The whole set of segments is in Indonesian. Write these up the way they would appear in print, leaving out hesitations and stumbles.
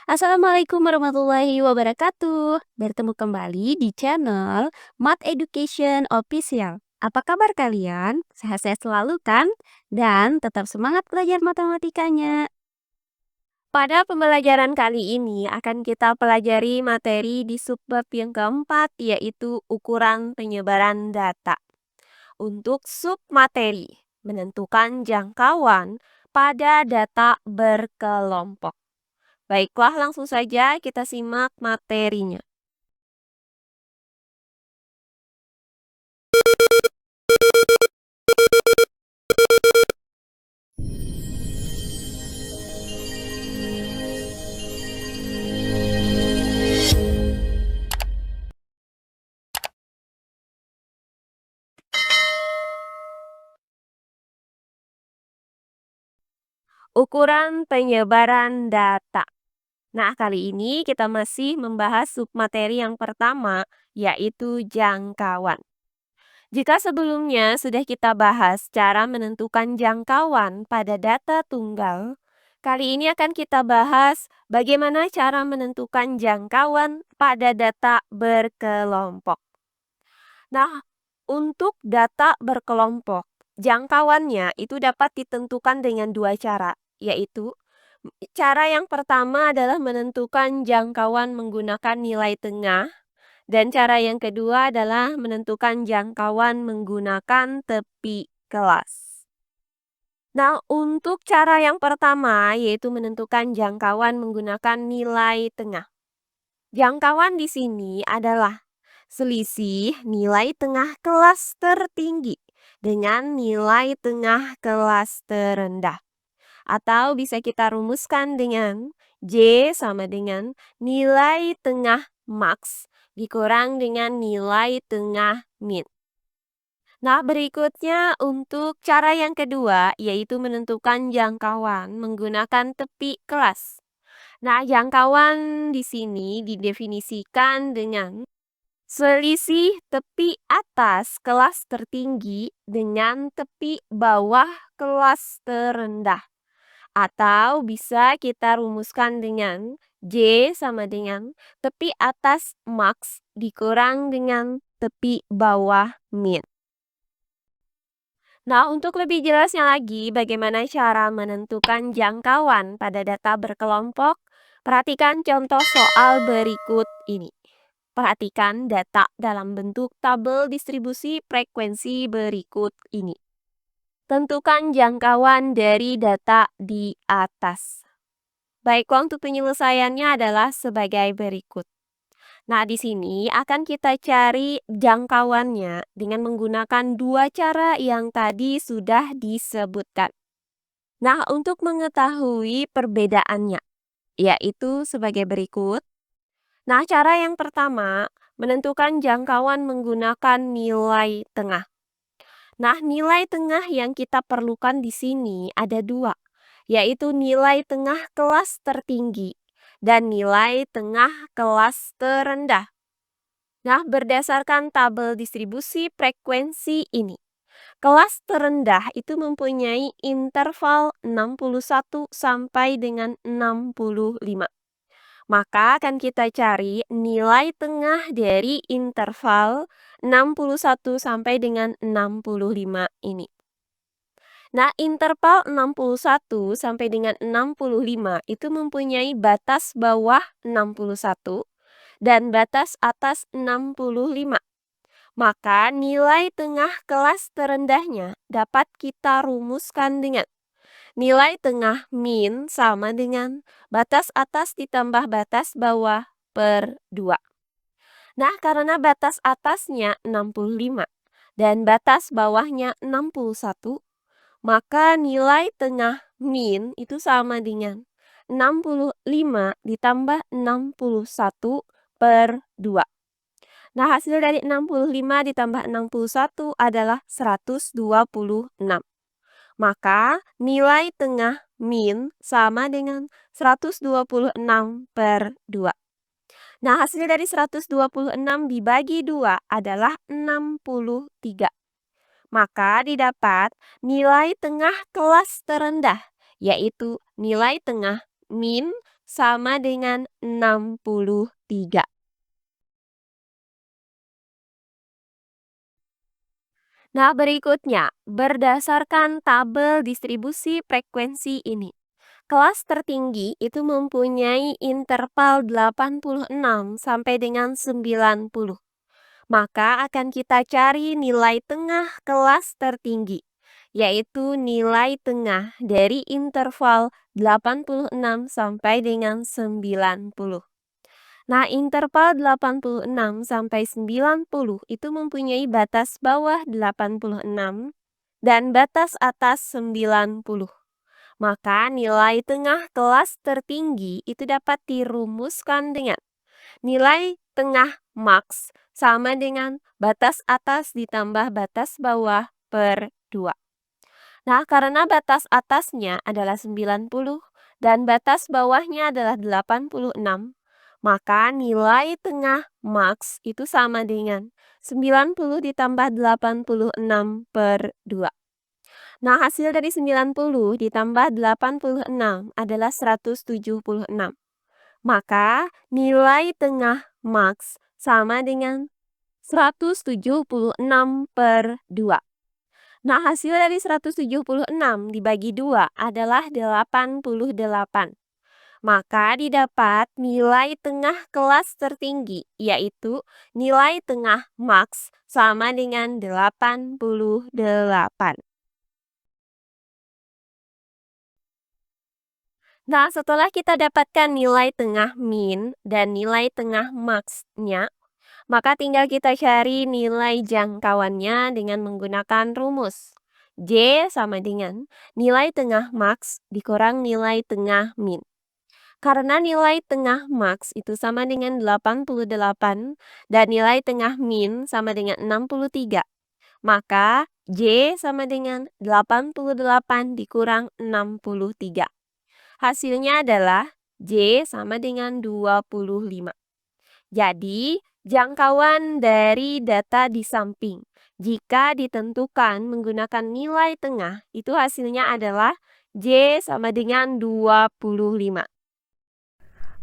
Assalamualaikum warahmatullahi wabarakatuh. Bertemu kembali di channel Math Education Official. Apa kabar kalian? Sehat-sehat selalu kan? Dan tetap semangat belajar matematikanya. Pada pembelajaran kali ini akan kita pelajari materi di subbab yang keempat, yaitu ukuran penyebaran data. Untuk submateri, menentukan jangkauan pada data berkelompok. Baiklah, langsung saja kita simak materinya. Ukuran penyebaran data. Nah, kali ini kita masih membahas submateri yang pertama, yaitu jangkauan. Jika sebelumnya sudah kita bahas cara menentukan jangkauan pada data tunggal, kali ini akan kita bahas bagaimana cara menentukan jangkauan pada data berkelompok. Nah, untuk data berkelompok, jangkauannya itu dapat ditentukan dengan dua cara, yaitu cara yang pertama adalah menentukan jangkauan menggunakan nilai tengah, dan cara yang kedua adalah menentukan jangkauan menggunakan tepi kelas. Nah, untuk cara yang pertama yaitu menentukan jangkauan menggunakan nilai tengah. Jangkauan di sini adalah selisih nilai tengah kelas tertinggi dengan nilai tengah kelas terendah. Atau bisa kita rumuskan dengan J sama dengan nilai tengah max dikurang dengan nilai tengah min. Nah, berikutnya untuk cara yang kedua yaitu menentukan jangkauan menggunakan tepi kelas. Nah, jangkauan di sini didefinisikan dengan selisih tepi atas kelas tertinggi dengan tepi bawah kelas terendah. Atau bisa kita rumuskan dengan J sama dengan tepi atas max dikurang dengan tepi bawah min. Nah, untuk lebih jelasnya lagi bagaimana cara menentukan jangkauan pada data berkelompok, perhatikan contoh soal berikut ini. Perhatikan data dalam bentuk tabel distribusi frekuensi berikut ini. Tentukan jangkauan dari data di atas. Baiklah, untuk penyelesaiannya adalah sebagai berikut. Nah, di sini akan kita cari jangkauannya dengan menggunakan dua cara yang tadi sudah disebutkan. Nah, untuk mengetahui perbedaannya, yaitu sebagai berikut. Nah, cara yang pertama, menentukan jangkauan menggunakan nilai tengah. Nah, nilai tengah yang kita perlukan di sini ada dua, yaitu nilai tengah kelas tertinggi dan nilai tengah kelas terendah. Nah, berdasarkan tabel distribusi frekuensi ini, kelas terendah itu mempunyai interval 61 sampai dengan 65. Maka akan kita cari nilai tengah dari interval 61 sampai dengan 65 ini. Nah, interval 61 sampai dengan 65 itu mempunyai batas bawah 61 dan batas atas 65. Maka nilai tengah kelas terendahnya dapat kita rumuskan dengan nilai tengah min sama dengan batas atas ditambah batas bawah per 2. Nah, karena batas atasnya 65 dan batas bawahnya 61, maka nilai tengah min itu sama dengan 65 ditambah 61 per 2. Nah, hasil dari 65 ditambah 61 adalah 126. Maka nilai tengah min sama dengan 126 per 2. Nah, hasil dari 126 dibagi 2 adalah 63. Maka didapat nilai tengah kelas terendah, yaitu nilai tengah min sama dengan 63. Nah, berikutnya, berdasarkan tabel distribusi frekuensi ini, kelas tertinggi itu mempunyai interval 86 sampai dengan 90. Maka akan kita cari nilai tengah kelas tertinggi, yaitu nilai tengah dari interval 86 sampai dengan 90. Nah, interval 86 sampai 90 itu mempunyai batas bawah 86 dan batas atas 90. Maka nilai tengah kelas tertinggi itu dapat dirumuskan dengan nilai tengah max sama dengan batas atas ditambah batas bawah per 2. Nah, karena batas atasnya adalah 90 dan batas bawahnya adalah 86, maka nilai tengah max itu sama dengan 90 ditambah 86 per 2. Nah, hasil dari 90 ditambah 86 adalah 176. Maka nilai tengah max sama dengan 176 per 2. Nah, hasil dari 176 dibagi 2 adalah 88. Maka didapat nilai tengah kelas tertinggi, yaitu nilai tengah max sama dengan 88. Nah, setelah kita dapatkan nilai tengah min dan nilai tengah max-nya, maka tinggal kita cari nilai jangkauannya dengan menggunakan rumus. J sama dengan nilai tengah max dikurang nilai tengah min. Karena nilai tengah max itu sama dengan 88 dan nilai tengah min sama dengan 63, maka J sama dengan 88 dikurang 63. Hasilnya adalah J sama dengan 25. Jadi, jangkauan dari data di samping jika ditentukan menggunakan nilai tengah itu hasilnya adalah J sama dengan 25.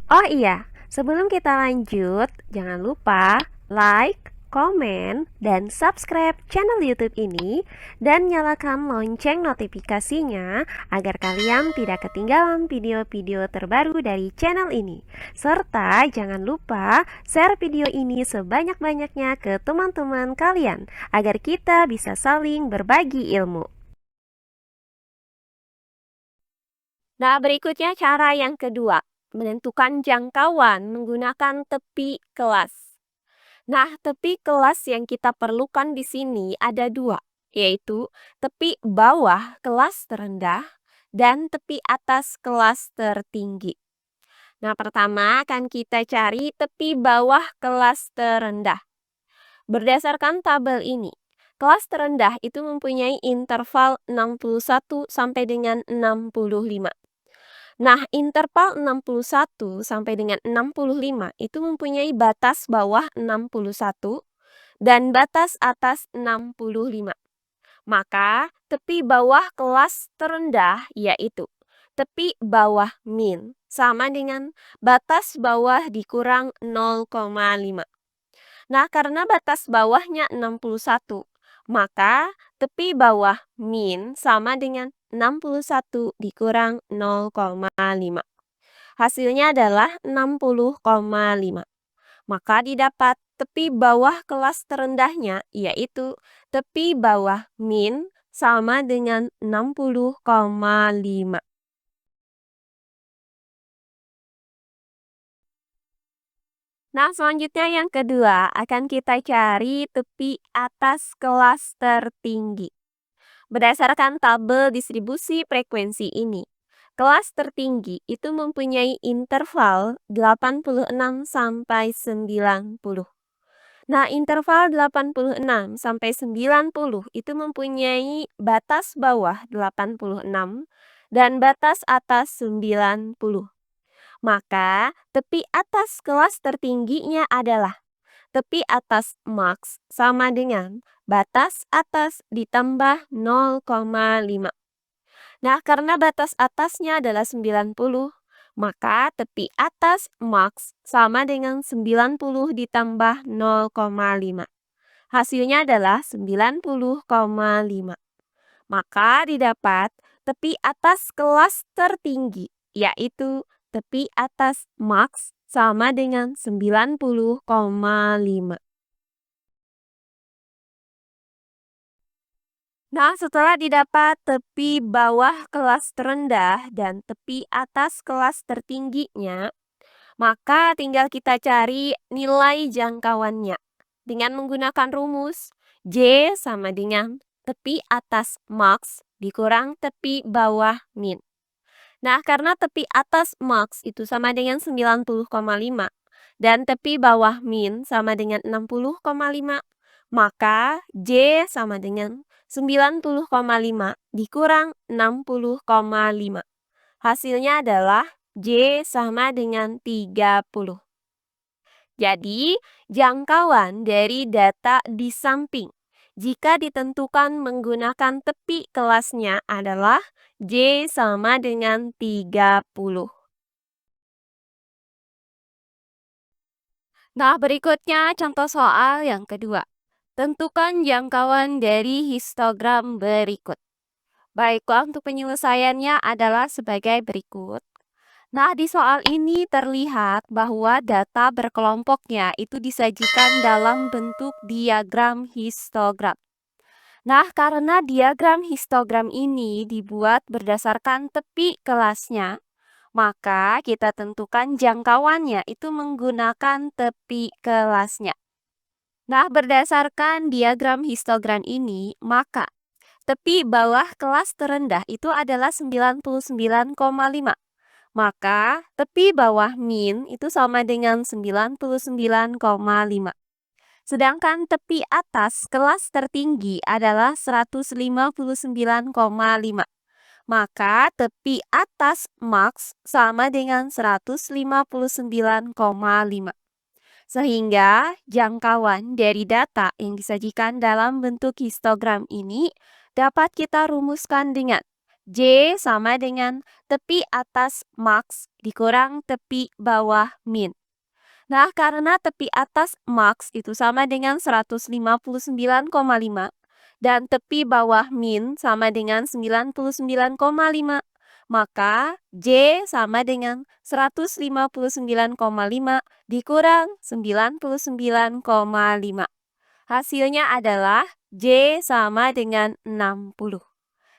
Oh iya, sebelum kita lanjut, jangan lupa like, komen, dan subscribe channel YouTube ini dan nyalakan lonceng notifikasinya agar kalian tidak ketinggalan video-video terbaru dari channel ini. Serta jangan lupa share video ini sebanyak-banyaknya ke teman-teman kalian agar kita bisa saling berbagi ilmu. Nah, berikutnya cara yang kedua, menentukan jangkauan menggunakan tepi kelas. Nah, tepi kelas yang kita perlukan di sini ada dua, yaitu tepi bawah kelas terendah dan tepi atas kelas tertinggi. Nah, pertama akan kita cari tepi bawah kelas terendah. Berdasarkan tabel ini, kelas terendah itu mempunyai interval 61 sampai dengan 65. Nah, interval 61 sampai dengan 65 itu mempunyai batas bawah 61 dan batas atas 65. Maka, tepi bawah kelas terendah yaitu tepi bawah min sama dengan batas bawah dikurang 0,5. Nah, karena batas bawahnya 61, maka tepi bawah min sama dengan 61 dikurang 0,5. Hasilnya adalah 60,5. Maka didapat tepi bawah kelas terendahnya yaitu tepi bawah min sama dengan 60,5. Nah, selanjutnya yang kedua akan kita cari tepi atas kelas tertinggi. Berdasarkan tabel distribusi frekuensi ini, kelas tertinggi itu mempunyai interval 86 sampai 90. Nah, interval 86 sampai 90 itu mempunyai batas bawah 86 dan batas atas 90. Maka, tepi atas kelas tertingginya adalah tepi atas max sama dengan batas atas ditambah 0,5. Nah, karena batas atasnya adalah 90, Maka tepi atas max sama dengan 90 ditambah 0,5. Hasilnya adalah 90,5. Maka didapat tepi atas kelas tertinggi, yaitu tepi atas max sama dengan 90,5. Nah, setelah didapat tepi bawah kelas terendah dan tepi atas kelas tertingginya, maka tinggal kita cari nilai jangkauannya. Dengan menggunakan rumus J sama dengan tepi atas max dikurang tepi bawah min. Nah, karena tepi atas max itu sama dengan 90,5 dan tepi bawah min sama dengan 60,5, maka J sama dengan 90,5 dikurang 60,5. Hasilnya adalah J sama dengan 30. Jadi, jangkauan dari data di samping jika ditentukan menggunakan tepi kelasnya adalah J sama dengan 30. Nah, berikutnya contoh soal yang kedua. Tentukan jangkauan dari histogram berikut. Baiklah, untuk penyelesaiannya adalah sebagai berikut. Nah, di soal ini terlihat bahwa data berkelompoknya itu disajikan dalam bentuk diagram histogram. Nah, karena diagram histogram ini dibuat berdasarkan tepi kelasnya, maka kita tentukan jangkauannya itu menggunakan tepi kelasnya. Nah, berdasarkan diagram histogram ini, maka tepi bawah kelas terendah itu adalah 99,5. Maka tepi bawah min itu sama dengan 99,5. Sedangkan tepi atas kelas tertinggi adalah 159,5. Maka tepi atas max sama dengan 159,5. Sehingga jangkauan dari data yang disajikan dalam bentuk histogram ini dapat kita rumuskan dengan J sama dengan tepi atas max dikurang tepi bawah min. Nah, karena tepi atas max itu sama dengan 159,5 dan tepi bawah min sama dengan 99,5, maka J sama dengan 159,5 dikurang 99,5. Hasilnya adalah J sama dengan 60.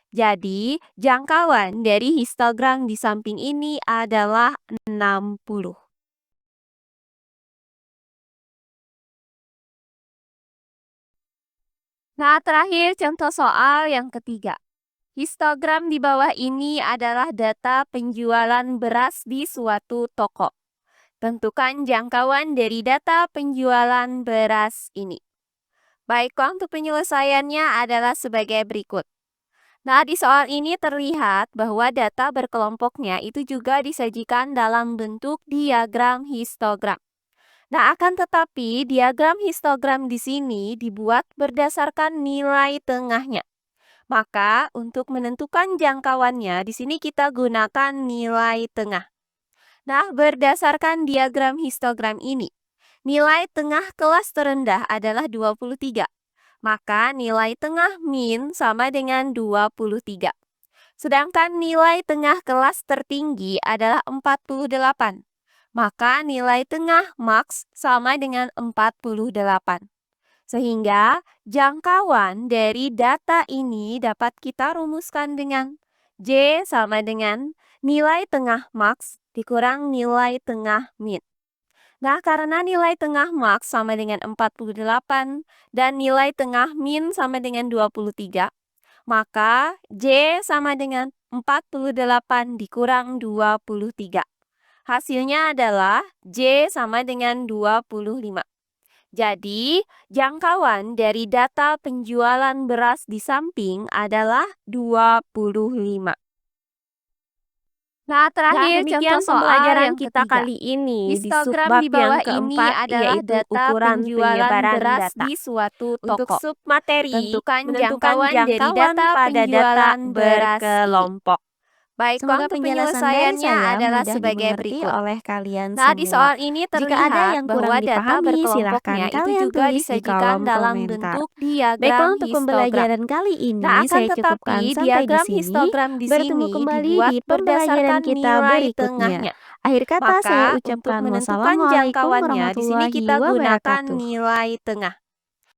Jadi, jangkauan dari histogram di samping ini adalah 60. Nah, terakhir contoh soal yang ketiga. Histogram di bawah ini adalah data penjualan beras di suatu toko. Tentukan jangkauan dari data penjualan beras ini. Baiklah, untuk penyelesaiannya adalah sebagai berikut. Nah, di soal ini terlihat bahwa data berkelompoknya itu juga disajikan dalam bentuk diagram histogram. Nah, akan tetapi diagram histogram di sini dibuat berdasarkan nilai tengahnya. Maka, untuk menentukan jangkauannya, di sini kita gunakan nilai tengah. Nah, berdasarkan diagram histogram ini, nilai tengah kelas terendah adalah 23. Maka nilai tengah min sama dengan 23. Sedangkan nilai tengah kelas tertinggi adalah 48. Maka nilai tengah max sama dengan 48. Sehingga jangkauan dari data ini dapat kita rumuskan dengan J sama dengan nilai tengah max dikurang nilai tengah min. Nah, karena nilai tengah max sama dengan 48 dan nilai tengah min sama dengan 23, maka J sama dengan 48 dikurang 23. Hasilnya adalah J sama dengan 25. Jadi, jangkauan dari data penjualan beras di samping adalah 25. Nah, terakhir demikian contoh pembelajaran soal yang kita ketiga. kali ini di Histogram subbab di bawah yang ini keempat, adalah yaitu data ukuran penjualan penyebaran beras data. di suatu Untuk toko. submateri, Tentukan menentukan jangkauan dari jangkauan data pada data penjualan beras ini. berkelompok. Baiklah, Semoga untuk penjelasan dari penyelesaiannya saya adalah mudah sebagai dimengerti berikut. oleh kalian Nah, di semua. soal ini Jika ada terlihat yang kurang bahwa data dipahami, silahkan berkelompoknya itu kalian juga tulis di disajikan kolom dalam komentar. bentuk diagram Baiklah, untuk histogram. pembelajaran kali Nah, ini akan saya cukupkan tetapi sampai di diagram sini. histogram di Bertemu sini kembali di dibuat pembelajaran berdasarkan kita nilai berikutnya. tengahnya. Akhir kata saya Maka, untuk ucapkan menentukan wassalamualaikum jangkauannya, di sini warahmatullahi kita gunakan wabarakatuh. nilai tengah.